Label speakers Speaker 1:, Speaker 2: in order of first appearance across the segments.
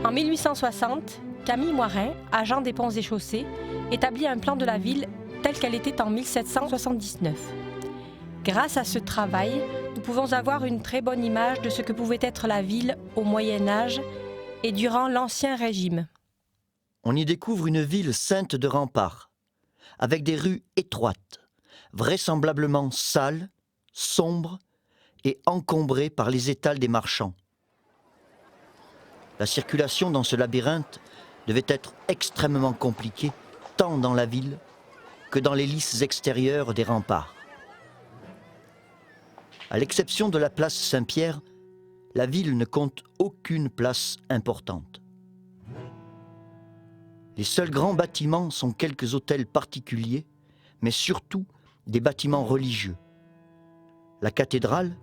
Speaker 1: En 1860, Camille Moirin, agent des ponts et chaussées, établit un plan de la ville telle qu'elle était en 1779. Grâce à ce travail, nous pouvons avoir une très bonne image de ce que pouvait être la ville au Moyen Âge et durant l'Ancien Régime.
Speaker 2: On y découvre une ville ceinte de remparts, avec des rues étroites, vraisemblablement sales, sombres et encombrées par les étals des marchands. La circulation dans ce labyrinthe devait être extrêmement compliquée, tant dans la ville que dans les lisses extérieures des remparts. À l'exception de la place Saint-Pierre, la ville ne compte aucune place importante. Les seuls grands bâtiments sont quelques hôtels particuliers, mais surtout des bâtiments religieux. La cathédrale,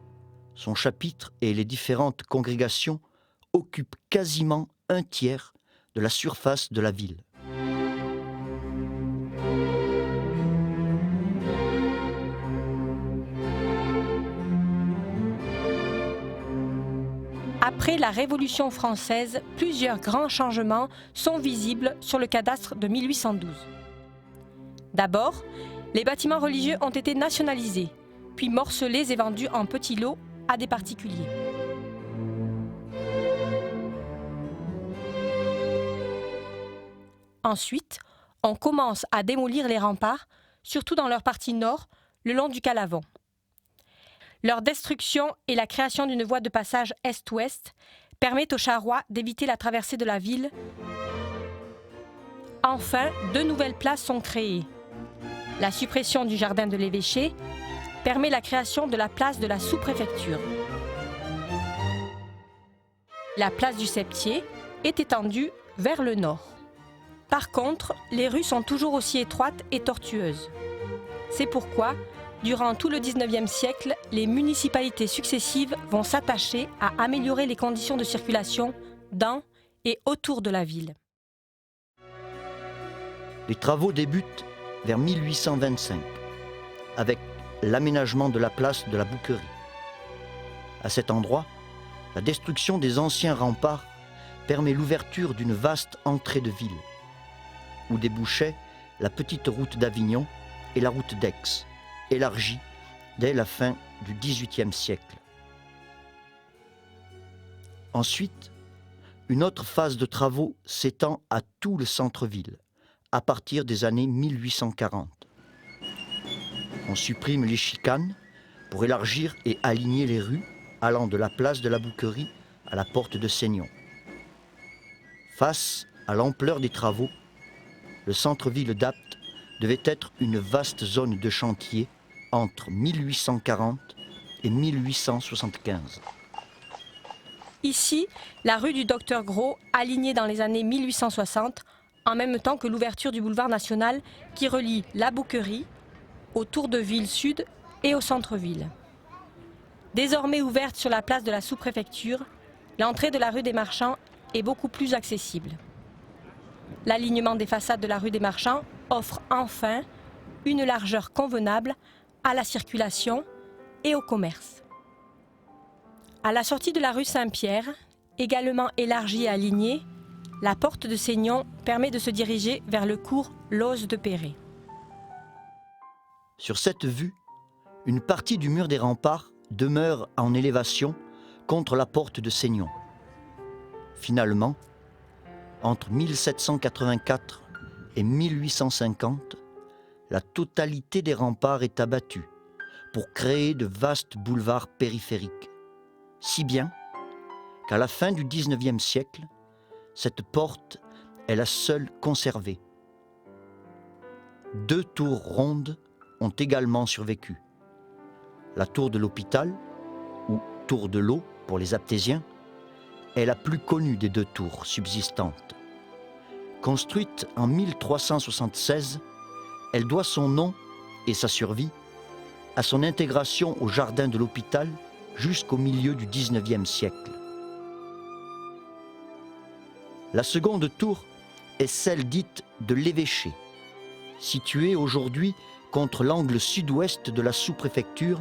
Speaker 2: son chapitre et les différentes congrégations occupent quasiment un tiers de la surface de la ville.
Speaker 1: Après la Révolution française, plusieurs grands changements sont visibles sur le cadastre de 1812. D'abord, les bâtiments religieux ont été nationalisés, puis morcelés et vendus en petits lots à des particuliers. Ensuite, on commence à démolir les remparts, surtout dans leur partie nord, le long du Calavon. Leur destruction et la création d'une voie de passage est-ouest permettent aux Charrois d'éviter la traversée de la ville. Enfin, 2 nouvelles places sont créées. La suppression du jardin de l'évêché permet la création de la place de la sous-préfecture. La place du Septier est étendue vers le nord. Par contre, les rues sont toujours aussi étroites et tortueuses. C'est pourquoi, durant tout le XIXe siècle, les municipalités successives vont s'attacher à améliorer les conditions de circulation dans et autour de la ville.
Speaker 2: Les travaux débutent vers 1825, avec l'aménagement de la place de la Bouquerie. À cet endroit, la destruction des anciens remparts permet l'ouverture d'une vaste entrée de ville, où débouchaient la petite route d'Avignon et la route d'Aix, élargie dès la fin du XVIIIe siècle. Ensuite, une autre phase de travaux s'étend à tout le centre-ville, à partir des années 1840. On supprime les chicanes pour élargir et aligner les rues allant de la place de la Bouquerie à la porte de Seignon. Face à l'ampleur des travaux, le centre-ville d'Apt devait être une vaste zone de chantier entre 1840 et 1875.
Speaker 1: Ici, la rue du Docteur Gros, alignée dans les années 1860, en même temps que l'ouverture du boulevard national qui relie la Bouquerie au Tour de Ville Sud et au centre-ville. Désormais ouverte sur la place de la sous-préfecture, l'entrée de la rue des Marchands est beaucoup plus accessible. L'alignement des façades de la rue des Marchands offre enfin une largeur convenable à la circulation et au commerce. À la sortie de la rue Saint-Pierre, également élargie et alignée, la porte de Seignon permet de se diriger vers le cours Loze de Perret.
Speaker 2: Sur cette vue, une partie du mur des remparts demeure en élévation contre la porte de Seignon. Finalement, entre 1784 et 1850, la totalité des remparts est abattue pour créer de vastes boulevards périphériques. Si bien qu'à la fin du XIXe siècle, cette porte est la seule conservée. 2 tours rondes ont également survécu. La tour de l'hôpital, ou tour de l'eau pour les aptésiens, est la plus connue des 2 tours subsistantes. Construite en 1376, elle doit son nom et sa survie à son intégration au jardin de l'hôpital jusqu'au milieu du XIXe siècle. La seconde tour est celle dite de l'évêché, située aujourd'hui contre l'angle sud-ouest de la sous-préfecture.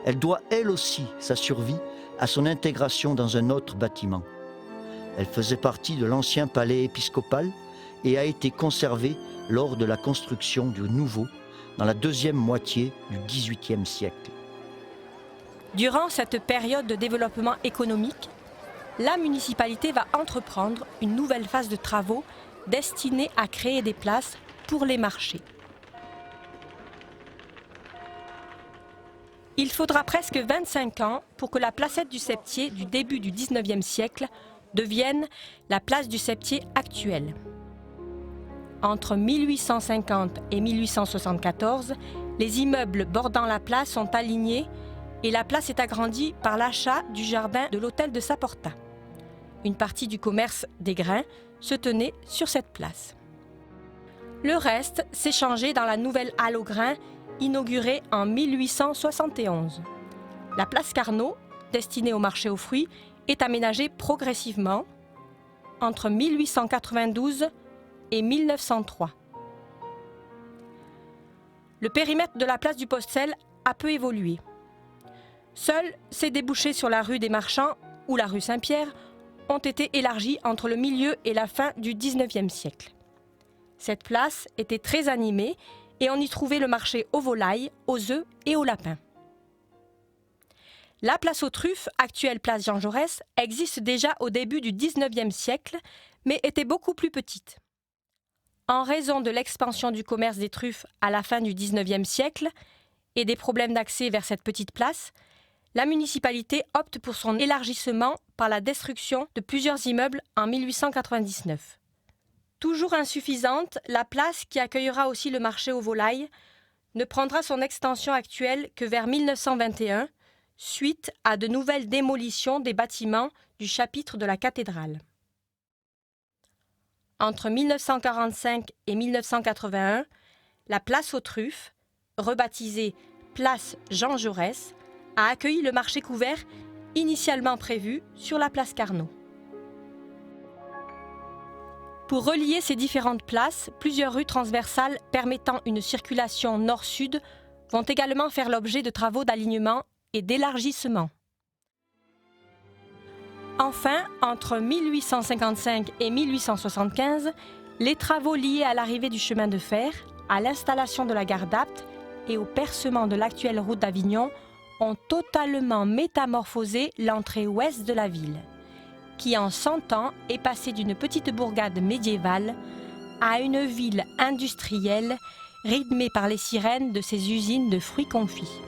Speaker 2: Elle doit elle aussi sa survie à son intégration dans un autre bâtiment, Elle faisait partie de l'ancien palais épiscopal et a été conservée lors de la construction du nouveau dans la deuxième moitié du XVIIIe siècle.
Speaker 1: Durant cette période de développement économique, la municipalité va entreprendre une nouvelle phase de travaux destinée à créer des places pour les marchés. Il faudra presque 25 ans pour que la placette du Septier du début du XIXe siècle devienne la place du Septier actuelle. Entre 1850 et 1874, les immeubles bordant la place sont alignés et la place est agrandie par l'achat du jardin de l'hôtel de Saporta. Une partie du commerce des grains se tenait sur cette place. Le reste s'est changé dans la nouvelle halle aux grains inaugurée en 1871. La place Carnot, destinée au marché aux fruits, est aménagée progressivement entre 1892 et 1903. Le périmètre de la place du Postel a peu évolué. Seuls ses débouchés sur la rue des Marchands ou la rue Saint-Pierre ont été élargis entre le milieu et la fin du XIXe siècle. Cette place était très animée et on y trouvait le marché aux volailles, aux œufs et aux lapins. La place aux truffes, actuelle place Jean Jaurès, existe déjà au début du XIXe siècle, mais était beaucoup plus petite. En raison de l'expansion du commerce des truffes à la fin du XIXe siècle et des problèmes d'accès vers cette petite place, la municipalité opte pour son élargissement par la destruction de plusieurs immeubles en 1899. Toujours insuffisante, la place qui accueillera aussi le marché aux volailles ne prendra son extension actuelle que vers 1921, suite à de nouvelles démolitions des bâtiments du chapitre de la cathédrale. Entre 1945 et 1981, la place aux truffes, rebaptisée place Jean Jaurès, a accueilli le marché couvert initialement prévu sur la place Carnot. Pour relier ces différentes places, plusieurs rues transversales permettant une circulation nord-sud vont également faire l'objet de travaux d'alignement et d'élargissement. Enfin, entre 1855 et 1875, les travaux liés à l'arrivée du chemin de fer, à l'installation de la gare d'Apt et au percement de l'actuelle route d'Avignon ont totalement métamorphosé l'entrée ouest de la ville, qui en 100 ans est passée d'une petite bourgade médiévale à une ville industrielle rythmée par les sirènes de ses usines de fruits confits.